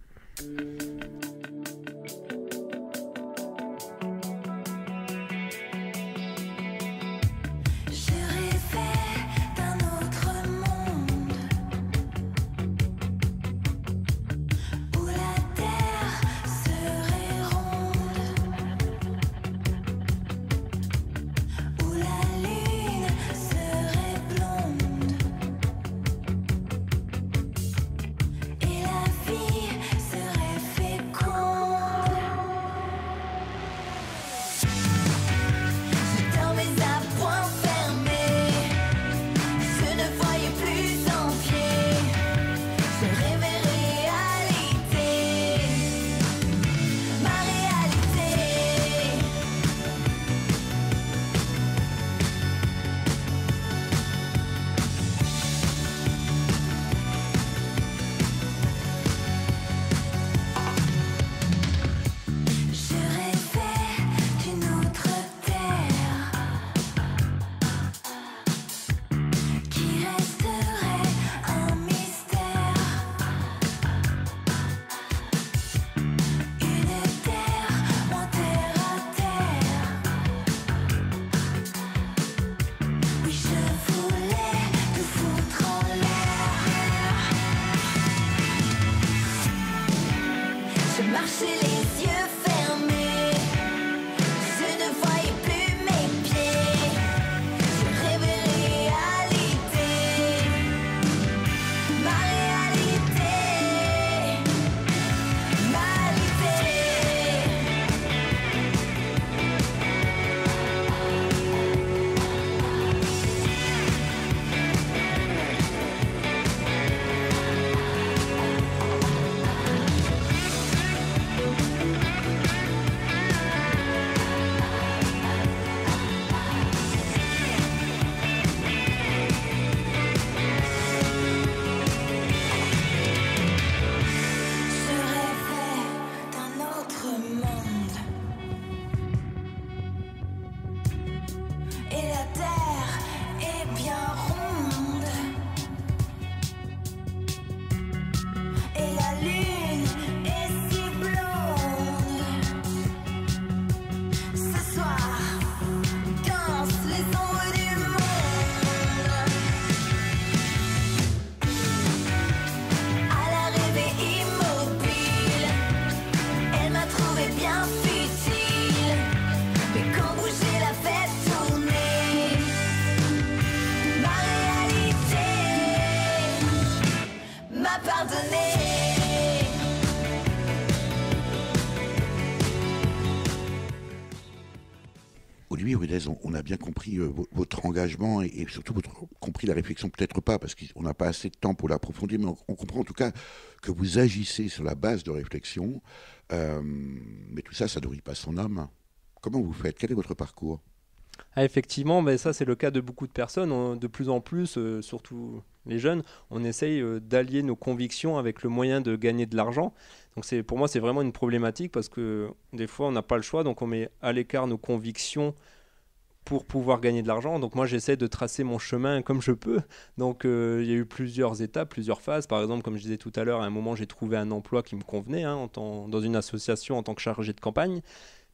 Olivier Rudez, on a bien compris votre engagement et surtout compris la réflexion, peut-être pas, parce qu'on n'a pas assez de temps pour l'approfondir, mais on comprend en tout cas que vous agissez sur la base de réflexion. Mais tout ça, ça nourrit pas son âme. Comment vous faites? Quel est votre parcours? Ah, effectivement, mais ça c'est le cas de beaucoup de personnes. De plus en plus, surtout les jeunes, on essaye d'allier nos convictions avec le moyen de gagner de l'argent. Donc pour moi, c'est vraiment une problématique parce que des fois, on n'a pas le choix, donc on met à l'écart nos convictions pour pouvoir gagner de l'argent. Donc moi, j'essaie de tracer mon chemin comme je peux. Donc il y a eu plusieurs étapes, plusieurs phases. Par exemple, comme je disais tout à l'heure, à un moment, j'ai trouvé un emploi qui me convenait dans une association en tant que chargé de campagne.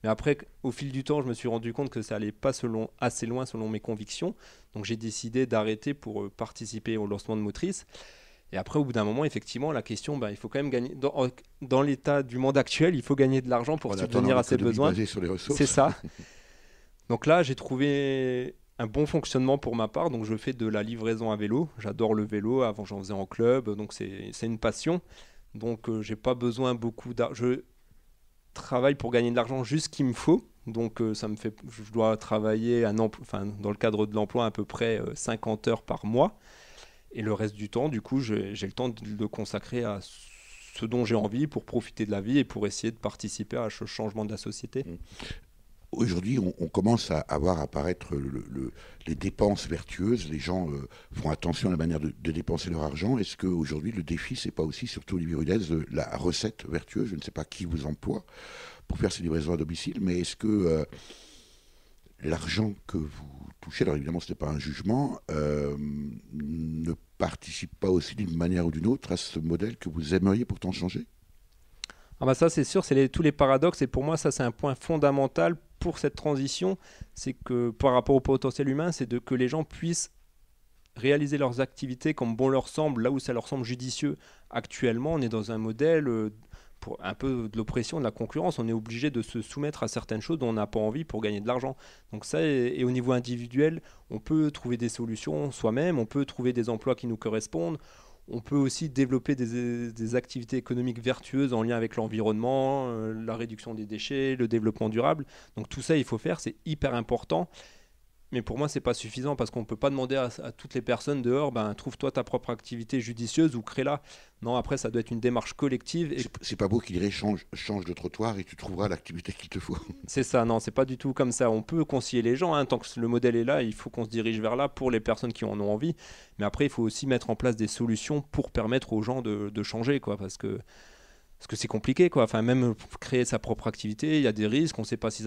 Mais après, au fil du temps, je me suis rendu compte que ça n'allait pas assez loin selon mes convictions. Donc j'ai décidé d'arrêter pour participer au lancement de Motrice. Et après, au bout d'un moment, effectivement, la question, il faut quand même gagner. Dans l'état du monde actuel, il faut gagner de l'argent pour subvenir à ses besoins. Sur les ressources. C'est ça. Donc là, j'ai trouvé un bon fonctionnement pour ma part. Donc je fais de la livraison à vélo. J'adore le vélo. Avant, j'en faisais en club. Donc c'est une passion. Donc j'ai pas besoin beaucoup d'argent. Travaille pour gagner de l'argent juste ce qu'il me faut. Donc je dois travailler dans le cadre de l'emploi à peu près 50 heures par mois. Et le reste du temps, du coup, j'ai le temps de le consacrer à ce dont j'ai envie pour profiter de la vie et pour essayer de participer à ce changement de la société. Aujourd'hui, on commence à voir apparaître les dépenses vertueuses. Les gens font attention à la manière de dépenser leur argent. Est-ce qu'aujourd'hui, le défi, c'est pas aussi, surtout Olivier Rudez, la recette vertueuse? Je ne sais pas qui vous emploie pour faire ces livraisons à domicile, mais est-ce que l'argent que vous touchez, alors évidemment, ce n'est pas un jugement, ne participe pas aussi d'une manière ou d'une autre à ce modèle que vous aimeriez pourtant changer? Ça, c'est sûr, c'est tous les paradoxes. Et pour moi, ça, c'est un point fondamental pour cette transition. C'est que par rapport au potentiel humain, c'est que les gens puissent réaliser leurs activités comme bon leur semble, là où ça leur semble judicieux. Actuellement, on est dans un modèle pour un peu de l'oppression, de la concurrence. On est obligé de se soumettre à certaines choses dont on n'a pas envie pour gagner de l'argent. Donc ça, et au niveau individuel, on peut trouver des solutions soi-même, on peut trouver des emplois qui nous correspondent. On peut aussi développer des activités économiques vertueuses en lien avec l'environnement, la réduction des déchets, le développement durable. Donc tout ça, il faut faire, c'est hyper important. Mais pour moi, ce n'est pas suffisant parce qu'on ne peut pas demander à toutes les personnes dehors, trouve-toi ta propre activité judicieuse ou crée-la. Non, après, ça doit être une démarche collective. C'est pas beau qu'il dirait change de trottoir et tu trouveras l'activité qu'il te faut. C'est ça, non, c'est pas du tout comme ça. On peut concilier les gens, tant que le modèle est là, il faut qu'on se dirige vers là pour les personnes qui en ont envie. Mais après, il faut aussi mettre en place des solutions pour permettre aux gens de changer, parce que c'est compliqué, même créer sa propre activité, il y a des risques, on ne sait pas si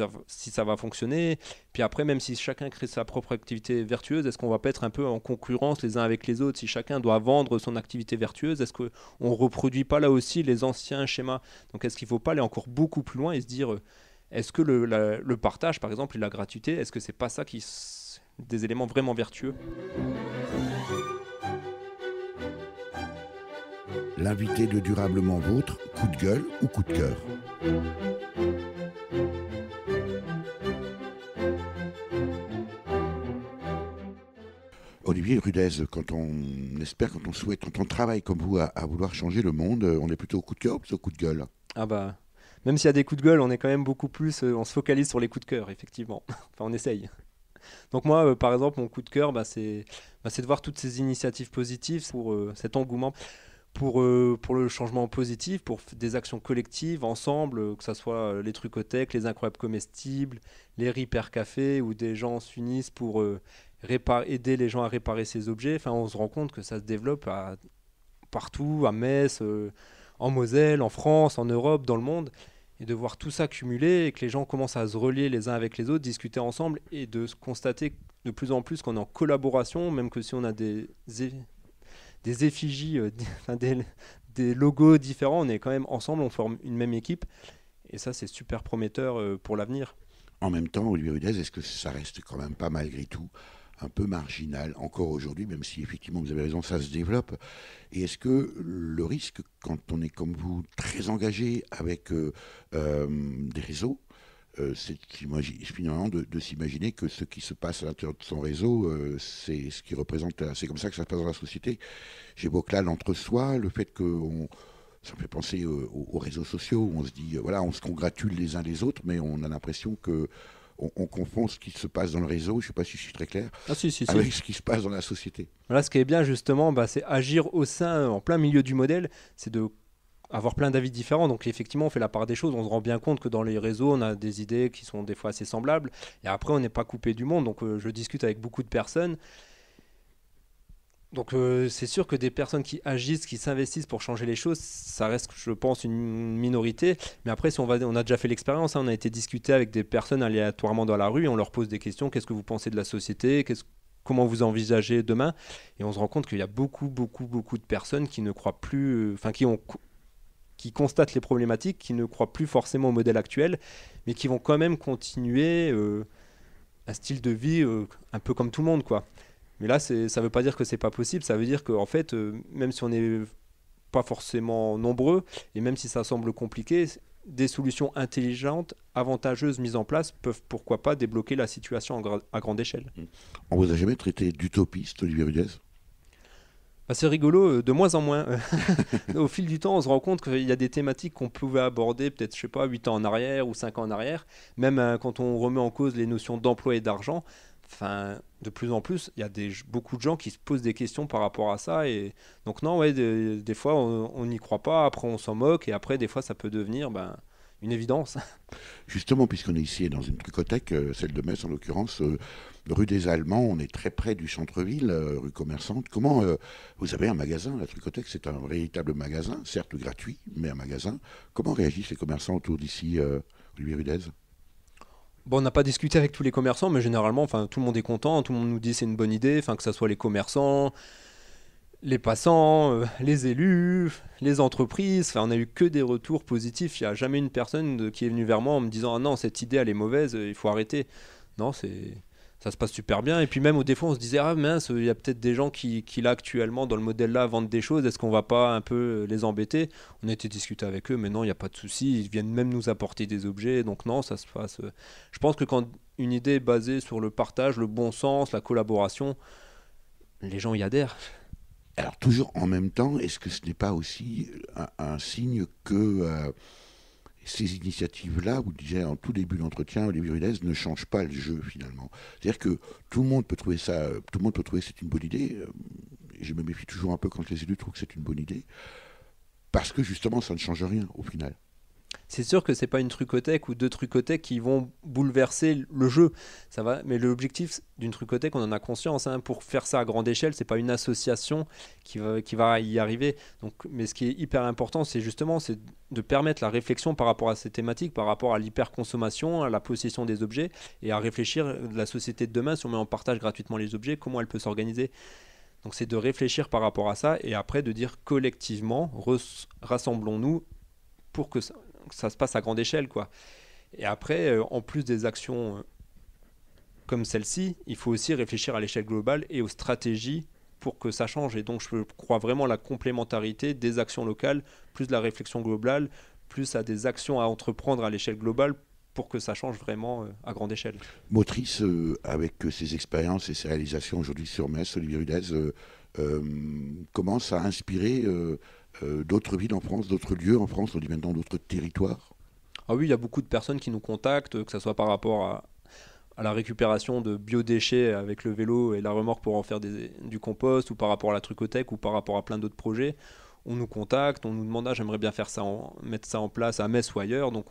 ça va fonctionner. Puis après, même si chacun crée sa propre activité vertueuse, est-ce qu'on va pas être un peu en concurrence les uns avec les autres? Si chacun doit vendre son activité vertueuse, est-ce qu'on ne reproduit pas là aussi les anciens schémas? Donc est-ce qu'il ne faut pas aller encore beaucoup plus loin et se dire, est-ce que le partage, par exemple, et la gratuité, est-ce que c'est pas ça des éléments vraiment vertueux? L'invité de Durablement Vôtre, coup de gueule ou coup de cœur? Olivier Rudez, quand on souhaite, quand on travaille comme vous à vouloir changer le monde, on est plutôt au coup de cœur ou plutôt au coup de gueule? Même s'il y a des coups de gueule, on est quand même beaucoup plus, on se focalise sur les coups de cœur, effectivement. On essaye. Donc moi, par exemple, mon coup de cœur, c'est de voir toutes ces initiatives positives pour cet engouement. Pour le changement positif, pour des actions collectives, ensemble, que ce soit les trucothèques, les incroyables comestibles, les Repair Café, où des gens s'unissent pour aider les gens à réparer ces objets. On se rend compte que ça se développe partout, à Metz, en Moselle, en France, en Europe, dans le monde. Et de voir tout ça cumuler et que les gens commencent à se relier les uns avec les autres, discuter ensemble et de se constater de plus en plus qu'on est en collaboration, même que si on a des effigies, des logos différents, on est quand même ensemble, on forme une même équipe. Et ça, c'est super prometteur pour l'avenir. En même temps, Olivier Rudez, est-ce que ça reste quand même pas malgré tout un peu marginal encore aujourd'hui, même si effectivement vous avez raison, ça se développe? Et est-ce que le risque, quand on est comme vous très engagé avec des réseaux, c'est finalement de s'imaginer que ce qui se passe à l'intérieur de son réseau, c'est ce qui représente, c'est comme ça que ça se passe dans la société. J'évoque là l'entre-soi, le fait que ça me fait penser aux réseaux sociaux où on se dit, voilà, on se congratule les uns les autres, mais on a l'impression que on confond ce qui se passe dans le réseau, je ne sais pas si je suis très clair, Ah si, si, si. avec ce qui se passe dans la société. Voilà, ce qui est bien justement, c'est agir au sein, en plein milieu du modèle, c'est de avoir plein d'avis différents. Donc effectivement, on fait la part des choses, on se rend bien compte que dans les réseaux, on a des idées qui sont des fois assez semblables, et après, on n'est pas coupé du monde. Donc je discute avec beaucoup de personnes. Donc c'est sûr que des personnes qui agissent, qui s'investissent pour changer les choses, ça reste, je pense, une minorité. Mais après, si on a déjà fait l'expérience, hein, on a été discuter avec des personnes aléatoirement dans la rue, et on leur pose des questions. Qu'est-ce que vous pensez de la société ? Comment vous envisagez demain ? Et on se rend compte qu'il y a beaucoup de personnes qui ne croient plus, qui constatent les problématiques, qui ne croient plus forcément au modèle actuel, mais qui vont quand même continuer un style de vie un peu comme tout le monde, quoi. Mais là, ça ne veut pas dire que c'est pas possible, ça veut dire qu'en fait, même si on n'est pas forcément nombreux, et même si ça semble compliqué, des solutions intelligentes, avantageuses mises en place peuvent pourquoi pas débloquer la situation à grande échelle. On vous a jamais traité d'utopiste, Olivier Rudez ? C'est rigolo, de moins en moins. Au fil du temps, on se rend compte qu'il y a des thématiques qu'on pouvait aborder peut-être, je sais pas, 8 ans en arrière ou 5 ans en arrière. Même quand on remet en cause les notions d'emploi et d'argent, de plus en plus, il y a beaucoup de gens qui se posent des questions par rapport à ça. Et donc non, ouais, des fois, on n'y croit pas, après on s'en moque, et après, des fois, ça peut devenir une évidence. Justement, puisqu'on est ici dans une trucothèque, celle de Metz en l'occurrence, rue des Allemands, on est très près du centre-ville, rue commerçante. Comment vous avez un magasin, la trucothèque, c'est un véritable magasin, certes gratuit, mais un magasin. Comment réagissent les commerçants autour d'ici, Olivier Rudez ? On n'a pas discuté avec tous les commerçants, mais généralement, tout le monde est content, tout le monde nous dit c'est une bonne idée, que ce soit les commerçants, les passants, les élus, les entreprises. On n'a eu que des retours positifs. Il n'y a jamais une personne qui est venue vers moi en me disant « Ah non, cette idée, elle est mauvaise, il faut arrêter ». Non, ça se passe super bien. Et puis même, des fois, on se disait « Ah mince, il y a peut-être des gens qui là, actuellement, dans le modèle-là, vendent des choses. Est-ce qu'on ne va pas un peu les embêter ?» On a été discuter avec eux, mais non, il n'y a pas de souci. Ils viennent même nous apporter des objets. Donc non, ça se passe. Je pense que quand une idée est basée sur le partage, le bon sens, la collaboration, les gens y adhèrent. Alors toujours en même temps, est-ce que ce n'est pas aussi un signe que ces initiatives-là, vous disiez en tout début d'entretien, Olivier Rudez, ne changent pas le jeu finalement. C'est-à-dire que tout le monde peut trouver ça, tout le monde peut trouver que c'est une bonne idée. Je me méfie toujours un peu quand les élus trouvent que c'est une bonne idée, parce que justement ça ne change rien au final. C'est sûr que c'est pas une trucothèque ou deux trucothèques qui vont bouleverser le jeu. Ça va, mais l'objectif d'une trucothèque, on en a conscience. Pour faire ça à grande échelle, c'est pas une association qui va y arriver. Donc, mais ce qui est hyper important, c'est de permettre la réflexion par rapport à ces thématiques, par rapport à l'hyperconsommation, à la possession des objets, et à réfléchir de la société de demain, si on met en partage gratuitement les objets, comment elle peut s'organiser. Donc c'est de réfléchir par rapport à ça, et après de dire collectivement, rassemblons-nous pour que ça se passe à grande échelle, quoi. Et après, en plus des actions comme celle-ci, il faut aussi réfléchir à l'échelle globale et aux stratégies pour que ça change. Et donc, je crois vraiment à la complémentarité des actions locales, plus de la réflexion globale, plus à des actions à entreprendre à l'échelle globale pour que ça change vraiment à grande échelle. Motrice, avec ses expériences et ses réalisations aujourd'hui sur Metz, Olivier Rudez commence à inspirer d'autres villes en France, d'autres lieux en France, on dit maintenant d'autres territoires. Ah oui, il y a beaucoup de personnes qui nous contactent, que ce soit par rapport à la récupération de biodéchets avec le vélo et la remorque pour en faire du compost, ou par rapport à la trucothèque, ou par rapport à plein d'autres projets. On nous contacte, on nous demande j'aimerais bien faire ça, mettre ça en place à Metz ou ailleurs, donc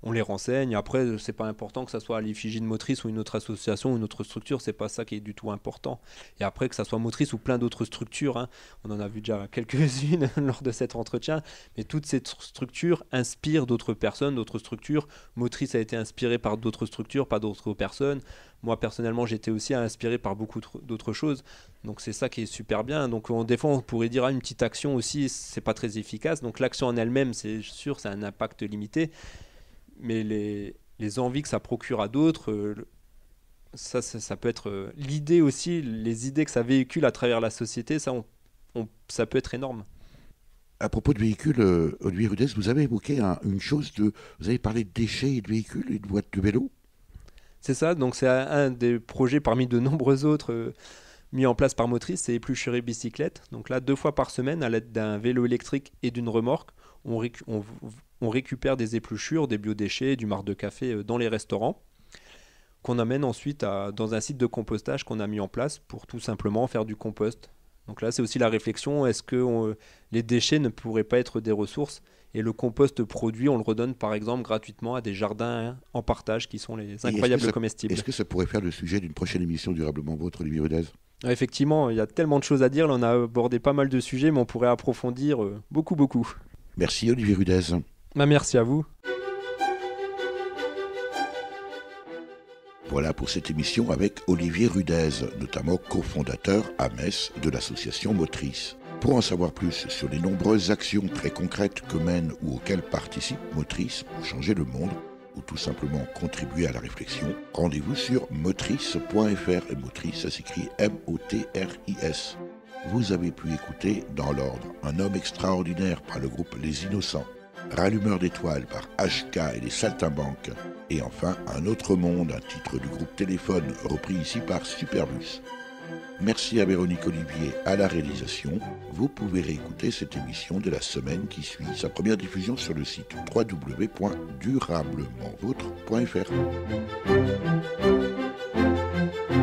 on les renseigne. Après, c'est pas important que ça soit à l'effigie de Motrice ou une autre association ou une autre structure, c'est pas ça qui est du tout important. Et après, que ça soit Motrice ou plein d'autres structures, on en a vu déjà quelques-unes lors de cet entretien, mais toutes ces structures inspirent d'autres personnes, d'autres structures. Motrice a été inspirée par d'autres structures, par d'autres personnes. Moi, personnellement, j'ai été aussi inspiré par beaucoup d'autres choses. Donc, c'est ça qui est super bien. Donc, des fois, on pourrait dire une petite action aussi, c'est pas très efficace. Donc, l'action en elle-même, c'est sûr, ça a un impact limité. Mais les envies que ça procure à d'autres, ça peut être l'idée aussi, les idées que ça véhicule à travers la société, ça peut être énorme. À propos de véhicules, Olivier Rudez, vous avez évoqué une chose, vous avez parlé de déchets et de véhicules et de boîtes de vélo. C'est ça, donc c'est un des projets parmi de nombreux autres mis en place par Motrice, c'est Éplucherie Bicyclette. Donc là, 2 fois par semaine, à l'aide d'un vélo électrique et d'une remorque, on récupère des épluchures, des biodéchets, du marc de café dans les restaurants. qu'on amène ensuite dans un site de compostage qu'on a mis en place pour tout simplement faire du compost. Donc là, c'est aussi la réflexion, est-ce que les déchets ne pourraient pas être des ressources ? Et le compost produit, on le redonne par exemple gratuitement à des jardins en partage qui sont les incroyables comestibles. Est-ce que ça pourrait faire le sujet d'une prochaine émission Durablement Vôtre, Olivier Rudez ? Effectivement, il y a tellement de choses à dire, là, on a abordé pas mal de sujets, mais on pourrait approfondir beaucoup. Merci Olivier Rudez. Merci à vous. Voilà pour cette émission avec Olivier Rudez, notamment cofondateur à Metz de l'association Motrice. Pour en savoir plus sur les nombreuses actions très concrètes que mène ou auxquelles participe Motrice pour changer le monde, ou tout simplement contribuer à la réflexion, rendez-vous sur motrice.fr. Et Motrice, ça s'écrit M-O-T-R-I-S. Vous avez pu écouter dans l'ordre Un homme extraordinaire par le groupe Les Innocents, Rallumeur d'étoiles par HK et les Saltimbanques, et enfin Un autre monde, un titre du groupe Téléphone repris ici par Superbus. Merci à Véronique Olivier à la réalisation. Vous pouvez réécouter cette émission de la semaine qui suit sa première diffusion sur le site www.durablementvôtre.fr.